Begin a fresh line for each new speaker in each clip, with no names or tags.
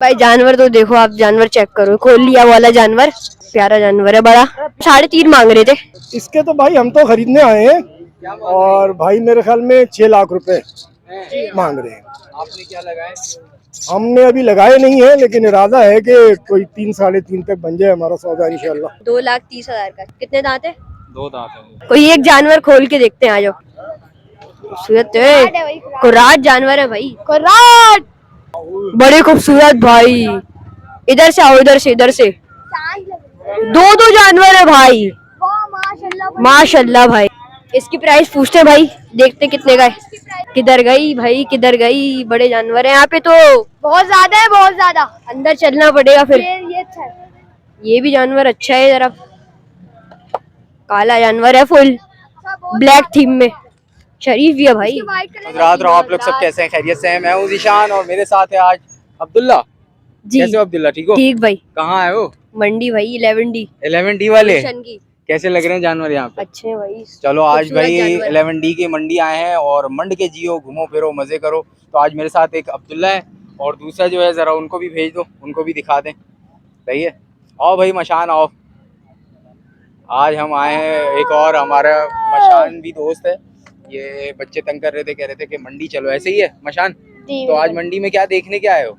भाई जानवर तो देखो आप, जानवर चेक करो, खोल लिया वाला जानवर, प्यारा जानवर है, बड़ा 3.5 मांग रहे थे
इसके। तो भाई हम तो खरीदने आए हैं और भाई मेरे ख्याल में 6 लाख रुपए मांग रहे हैं।
आपने क्या लगाए?
हमने अभी लगाए नहीं है, लेकिन इरादा है कि कोई 3 साढ़े 3 तक बन जाए हमारा सौदा इंशाल्लाह।
2,30,000 का। कितने दांत है?
2 दांत है।
कोई एक जानवर खोल के देखते हैं, आ जाओ। खूबसूरत है, कुर्राट जानवर है भाई, कुर्राट, बड़े खूबसूरत भाई। इधर से आओ, इधर से, इधर से। दो जानवर है भाई, माशाल्लाह भाई। इसकी प्राइस पूछते हैं भाई, देखते कितने का है। किधर गई भाई, किधर गई? बड़े जानवर है यहाँ पे तो, बहुत ज्यादा है, बहुत ज्यादा। अंदर चलना पड़ेगा फिर। ये अच्छा है, ये भी जानवर अच्छा है, जरा काला जानवर है, फुल ब्लैक थीम में, शरीफ भी है भाई।
रात रहो, आप लोग सब कैसे हैं? खैरियत से हैं? मैं हूँ ज़ीशान और मेरे साथ है आज अब्दुल्ला जी। कैसे हो अब्दुल्ला? ठीक हो?
ठीक भाई।
कहाँ आए हो?
मंडी भाई,
11D वाले।
की।
कैसे लग रहे हैं जानवर यहाँ पे?
अच्छे भाई।
चलो आज भाई 11D की मंडी आए हैं और मंड के जियो, घूमो फिरो, मजे करो। तो आज मेरे साथ एक अब्दुल्ला है और दूसरा जो है जरा उनको भी भेज दो, उनको भी दिखा दें। सही है, आओ भाई मशान आओ। आज हम आए हैं, एक और हमारा मशान भी दोस्त है। ये बच्चे तंग कर रहे थे, कह रहे थे कि मंडी चलो। ऐसे ही है मशान? तो आज मंडी में क्या देखने क्या आए हो?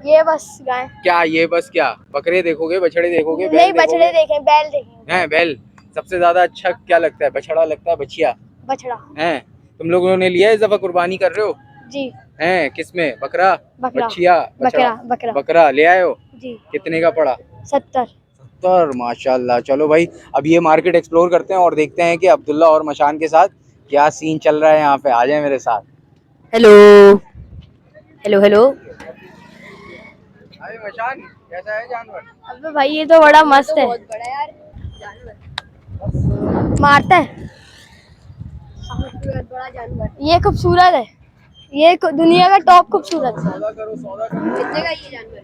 ये बस गाय।
क्या ये बस? क्या बकरे देखोगे, बछड़े देखोगे?
नहीं, बछड़े देखें, बैल देखें।
हैं बैल? सबसे ज्यादा अच्छा क्या लगता है? बछड़ा लगता है, बछिया?
बछड़ा।
हैं? तुम लोगों ने लिया है, इस दफा कुर्बानी कर रहे हो?
जी।
हैं? किसमें? बकरा,
बकरा,
बछिया,
बकरा,
बकरा ले आए हो?
जी।
कितने का पड़ा?
70।
माशाल्लाह। चलो भाई अब ये मार्केट एक्सप्लोर करते हैं और देखते हैं कि अब्दुल्ला और मशान के साथ क्या सीन चल रहा है यहाँ पे। आ जाए मेरे साथ।
Hello hello hello.
अरे मशान, कैसा है जानवर?
अबे भाई ये तो बड़ा मस्त है, बहुत बड़ा यार जानवर, मारता है। बड़ा जानवर, ये खूबसूरत है, ये दुनिया का टॉप खूबसूरत।
सौदा करो, सौदा करो।
कितने का ये जानवर?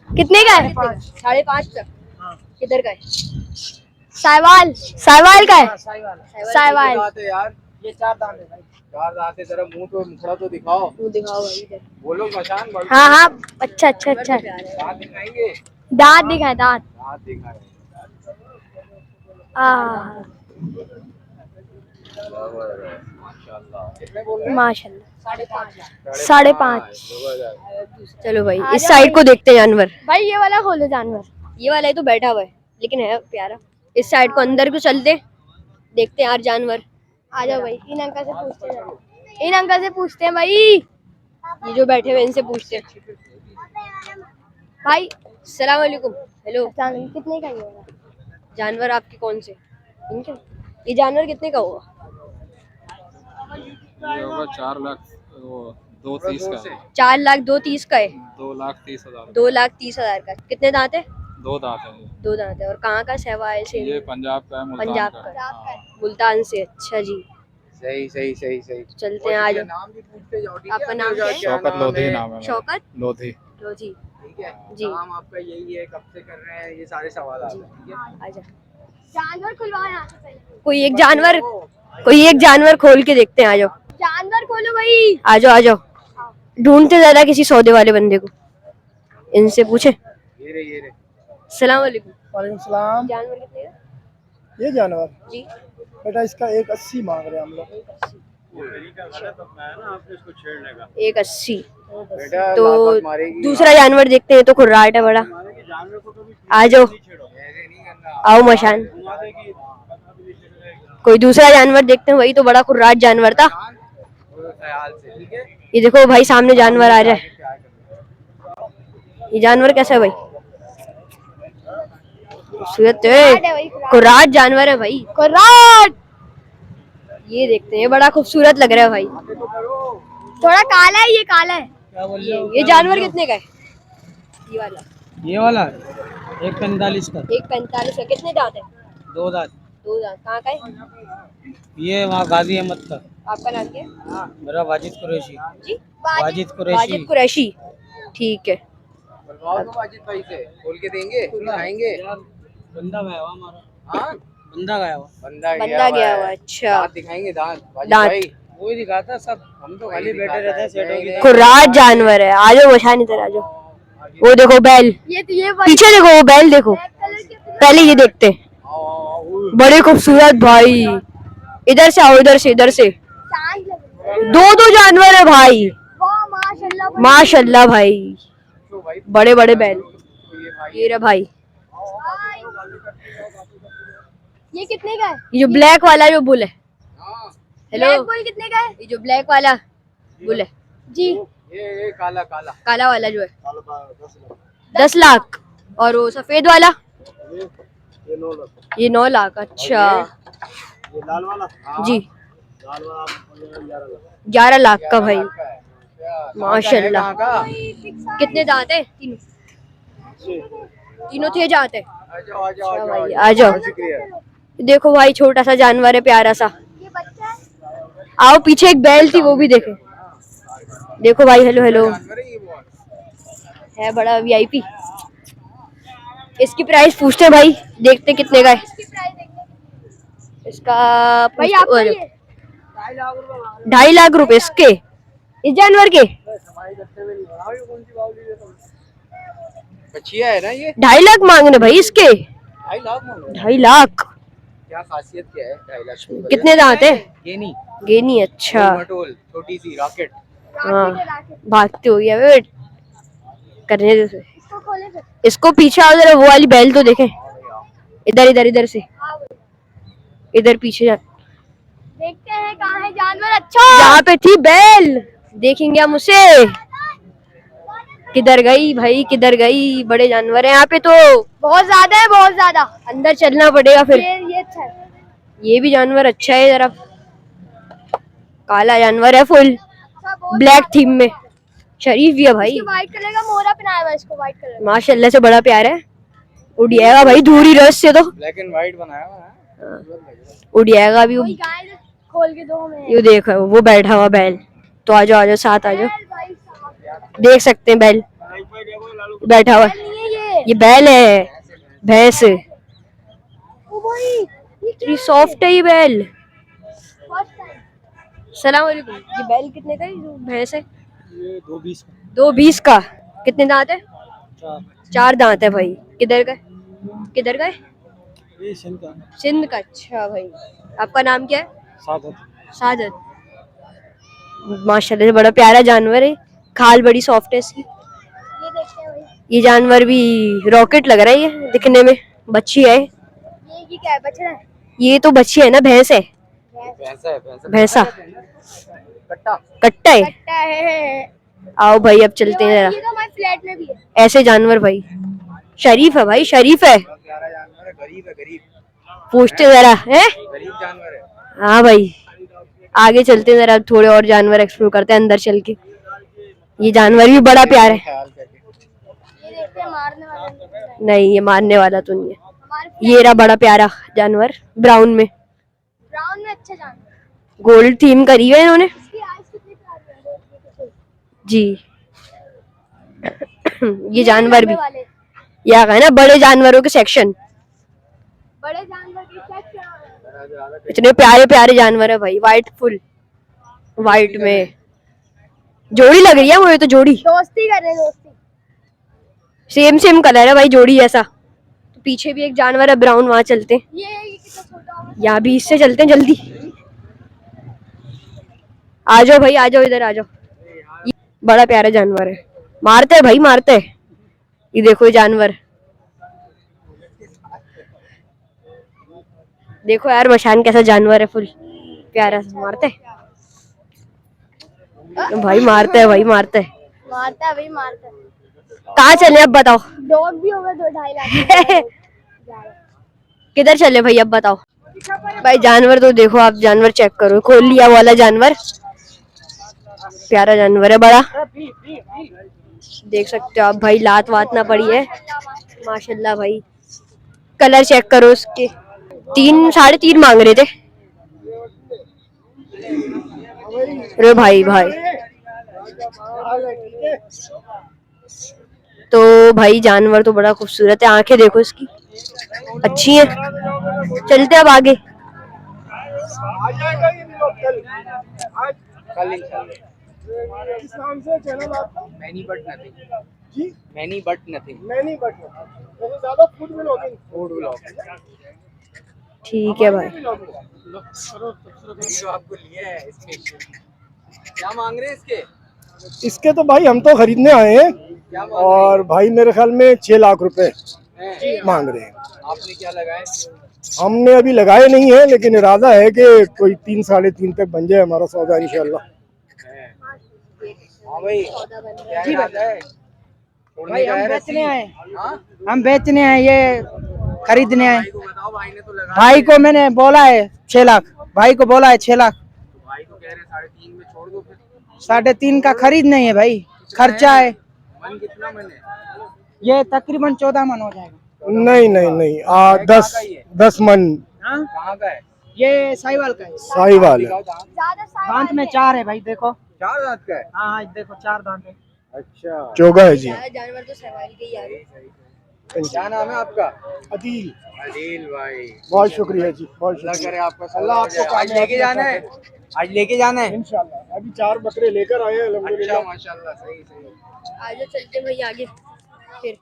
कितने का है? 5.5 तक। किधर का है? साहिवाल, साहिवाल का है। साहिवाल
यार ये 4 दांत है भाई। 4 दांत है। जरा मुंह तो, मुखड़ा तो दिखाओ।
मुंह दिखाओ भाई।
बोलो मशान।
हाँ हाँ, अच्छा अच्छा अच्छा।
दांत दिखाएंगे?
दांत दिखाए, दांत।
दांत दिखाए।
माशाल्लाह। 5.5। चलो भाई इस साइड को देखते हैं जानवर। भाई ये वाला खोलो जानवर, ये वाला ही तो बैठा हुआ है, लेकिन है प्यारा। इस साइड को अंदर को चलते, देखते हैं यार जानवर। आ जाओ भाई, इन अंकल से पूछते हैं, इन अंकल से पूछते हैं भाई, ये जो बैठे हुए इनसे पूछते हैं भाई। अस्सलाम वालेकुम। हेलो, कितने का ये जानवर? आपके कौन से? इनके? ये जानवर कितने का होगा?
ये होगा 4 लाख 230 का।
4 लाख 230 का है।
2,30,000।
2,30,000 का। कितने दांत है?
2 दांत है।
2 दांत है। और कहाँ का सहवाल से?
ये पंजाब का है, मुल्तान
पंजाब
का।
का, मुल्तान से। अच्छा जी,
सही सही सही सही।
चलते हैं आज।
नाम भी पूछते जाओ, ठीक है?
आपका नाम क्या है?
शौकत लोधी नाम है।
शौकत
लोधी।
लोधी।
ठीक है
जी।
नाम आपका यही है? कब से कर रहे हैं? ये सारे सवाल आते हैं, ठीक है?
आजा। जानवर खुलवाना। कोई एक जानवर, कोई एक जानवर खोल के देखते हैं, आ जाओ। जानवर खोलो भाई, आ जाओ आ जाओ। ढूंढते ज्यादा किसी सौदे वाले बंदे को, इनसे पूछे।
ये रे।
सलाम वालेकुम।
वालेकुम सलाम।
जानवर कितने का?
ये जानवर
जी
बेटा इसका 180 मांग रहे हैं हम लोग।
180।
बेटा
तो
लात मारेगी।
दूसरा जानवर देखते हैं, तो खुर्राट है बड़ा। आ जाओ, आओ मशान। कोई दूसरा जानवर देखते हैं, वही तो बड़ा खुर्राट जानवर था। ये देखो भाई, सामने जानवर आ रहा है। ये जानवर कैसा है भाई? खूबसूरत है, खुर्राट जानवर है भाई, खुर्राट। ये देखते हैं, बड़ा खूबसूरत लग रहा है भाई। थोड़ा काला है, ये काला है। ये जानवर कितने का है? ये वाला
1,45 का।
1.45 का। कितने दांत है?
2 दांत।
2 दांत। कहाँ का है?
ये वहाँ गाजी अहमद का।
आपका नाम क्या है?
मेरा वाजिद कुरैशी।
जी,
वाजिद कुरैशी।
वाजिद कुरैशी। ठीक है,
वाजिद भाई से खोल के देंगे, दिखाएंगे।
बंदा गया हुआ हमारा।
हाँ
बंदा गया हुआ।
बंदा गया हुआ। अच्छा,
दांत दिखाएंगे? दांत वाजिद
दांत।
भाई
वो ही दिखाता सब, हम तो खाली बैठे रहते हैं सेटों की।
खुर्राट जानवर है। आ जाओ मशान, इधर आ जाओ। वो देखो बैल,
ये
पीछे देखो वो बैल देखो। पहले ये देखते हैं, बड़े खूबसूरत भाई। इधर से आओ, इधर से, इधर से। दो दो जानवर है भाई,
माशाल्लाह
माशाल्लाह भाई। बड़े बड़े बैल, ये रहा भाई।
ये कितने का है?
ये जो ब्लैक वाला जो बुल है, हेलो,
ब्लैक बुल कितने का है?
ये जो ब्लैक वाला बुल है
जी,
ये काला काला
काला वाला जो है 10 लाख। और वो सफेद वाला ये 9 लाख। अच्छा
ये लाल वाला
जी,
लाल वाला
11 लाख का भाई, माशाल्लाह।
का
कितने दांत है? तीनों थे जाते हैं।
आ जाओ आ जाओ
भाई आ जाओ। देखो भाई छोटा सा जानवर है, प्यारा सा।
ये बच्चा है।
आओ, पीछे एक बैल थी, वो भी देखे। देखो भाई, हेलो हेलो, है बड़ा वीआईपी। इसकी प्राइस पूछते हैं भाई, देखते कितने का है
इसकी प्राइस देखते
इसका।
भाई।
पूछते-
आपका
अरे,
ये
2.5 लाख रुपए इसके, इस जानवर के।
बचिया है ना ये
2.5 लाख मांग रहे भाई इसके।
2.5 लाख मांग रहे हैं।
2.5 लाख।
क्या खासियत क्या है 2.5 लाख की?
कितने दांत है?
ये नहीं
गेनी। अच्छा
मटोल छोटी सी रॉकेट।
हाँ, भागते हो गया। वेट करने दो इसे।
इसको खोले फिर।
इसको पीछे आओ जरा, वो वाली बैल तो देखें। इधर इधर इधर से, इधर पीछे जा।
देखते हैं कहाँ है जानवर। अच्छा,
यहाँ पे थी बैल, देखेंगे हम उसे। किधर गई भाई, किधर गई? बड़े जानवर है यहाँ पे तो,
बहुत ज्यादा है, बहुत ज्यादा।
अंदर चलना पड़ेगा फिर।
ये अच्छा है।
ये भी जानवर अच्छा है, जरा काला जानवर है, फुल
अच्छा, बहुत
ब्लैक थीम में। शरीफ भी है भाई,
व्हाइट कलर का मोरा पहनाया हुआ है इसको, व्हाइट कलर।
माशाल्लाह से बड़ा प्यार है। उड़ जाएगा भाई दूरी रस से तो,
ब्लैक एंड व्हाइट बनाया हुआ है।
उड़ जाएगा अभी।
कोई गाय खोल के दो हमें।
ये देखो वो बैठा हुआ बैल। तो आ जाओ, आ जाओ, साथ आ जाओ।
भाई साहब,
देख सकते हैं बैल बैठा हुआ।
नहीं है
ये बैल है, भैंस।
ओ भाई, ये
इतनी सॉफ्ट है ये बैल।
First time.
सलाम वालेकुम। ये बैल कितने का है, जो भैंस है?
ये 220 का
2.20 का। कितने दांत है?
4
4 दांत है भाई। किधर का है? किधर का है?
ये सिंध का
सिंध का। अच्छा भाई, आपका नाम क्या है?
7
साजद। माशाल्लाह से बड़ा प्यारा जानवर है, खाल बड़ी सॉफ्ट है इसकी।
ये देखते हैं भाई।
ये जानवर भी रॉकेट लग रहा है ये दिखने में। बच्ची है
ये क्या है? बछड़ा है?
ये तो, बच्ची है ना, भैंस है।
भैंसा है भैंसा।
भैंसा
कट्टा
कट्टा है।
कट्टा है।
आओ भाई अब चलते हैं
ये
जरा।
तो हमारे फ्लैट में भी है।
ऐसे जानवर भाई शरीफ है भाई, शरीफ है।
प्यारा जानवर है, गरीब है गरीब।
पूछते जरा है।
गरीब जानवर है।
हाँ भाई, आगे चलते हैं जरा, थोड़े और जानवर एक्सप्लोर करते हैं अंदर चल के। ये जानवर भी बड़ा प्यारा है।
ख्याल करके
ये देखते हैं, मारने वाला
नहीं, ये मारने वाला तो नहीं है।
हमारे
ये रहा बड़ा प्यारा जानवर, ब्राउन में,
ब्राउन में अच्छा जानवर।
गोल्ड थीम करी है इन्होंने
इसकी आइज कितनी प्यारी है।
जी। ये जानवर भी,
लंबे वाले,
यहाँ का है ना बड़े जानवरों के सेक्शन।
बड़े जानवर की क्या
इतने प्यारे प्यारे जानवर है भाई, वाइट, फुल वाइट में। जोड़ी लग रही है वो, ये तो जोड़ी,
दोस्ती कर रहे हैं, दोस्ती।
सेम सेम कलर है भाई, जोड़ी ऐसा। तो पीछे भी एक जानवर है ब्राउन, वहां चलते हैं।
ये कितना छोटा होगा।
यहाँ भी इससे चलते हैं जल्दी। आ जाओ भाई, आ जाओ, इधर आ जाओ। ये बड़ा प्यारा जानवर है, मारते है भाई, मारते है। ये देखो ये जानवर, देखो यार मशान कैसा जानवर है, फुल प्यारा सा। मारते है भाई, मारते है भाई, मारते है।
मारता है भाई, मारता है।
कहाँ चले अब बताओ?
डॉग भी होगा 2-2.5 लाख।
किधर चले भाई अब बताओ? भाई जानवर तो देखो आप, जानवर चेक करो, खोल लिया वाला जानवर, प्यारा जानवर है बड़ा। देख सकते हो आप भाई, लात वात ना पड़ी है, माशाल्लाह भाई। कलर चेक करो उसके। 3-3.5 मांग रहे थे। अरे भाई भाई, तो भाई जानवर तो बड़ा खूबसूरत है, आंखें देखो इसकी अच्छी है। चलते अब आगे।
आ जाएगा ये भी कल। आज
कल इंशाल्लाह।
किस नाम से चैनल आपका?
Many but nothing.
जी
many but nothing.
Many but वैसे ज्यादा फूड व्लॉगिंग।
फूड व्लॉग
ठीक है भाई।
जो आपको लिया है स्पेशल। क्या मांग रहे हैं इसके?
इसके तो भाई हम तो खरीदने आए हैं
क्या मांग
और भाई मेरे ख्याल में 6 लाख रुपए
रहे हैं?
मांग रहे हैं।
आपने क्या लगाए?
हमने अभी लगाए नहीं है, लेकिन इरादा है कि कोई 3 साढ़े 3 तक बन जाए हमारा सौदा इंशाल्लाह।
हाँ भाई, क्या इरादा है?
भाई हम बेचने आए,
हाँ?
हम बेचने आए, ये खरीदने आए।
भाई को बताओ, भाई ने तो लगा
भाई को मैंने बोला है 6 लाख, भाई को बोला है 6 लाख।
तो भाई को कह रहे 3.5 में छोड़ दो फिर।
3.5 का खरीद नहीं है भाई, खर्चा है।
मन कितना मन है?
ये तकरीबन 14 मन हो जाएगा।
नहीं नहीं नहीं, 10 मन
हाँ?
कहाँ का है?
ये साहिवाल का है,
साहिवाल है।
दिखाओ दांत।
ज्यादा सारे
दांत में 4 है भाई, देखो।
4 दांत का है?
हाँ हाँ, देखो 4 दांत है।
अच्छा,
चोगा है जी।
जानवर तो सहवाल के ही आ रहे।
क्या नाम है आपका?
अदील,
अदील भाई।
बहुत शुक्रिया जी, बहुत
अल्लाह
शुक्रिया।
करे आपका
अल्लाह
सौदा हो
आपको
जाए। आज
कामयाब
लेके जाना है? आज लेके जाना है?
इंशाल्लाह अभी 4 बकरे लेकर आए हैं
अच्छा,
अल्हम्दुलिल्लाह।
माशाल्लाह, सही सही।
आगे चलते भाई आगे फिर।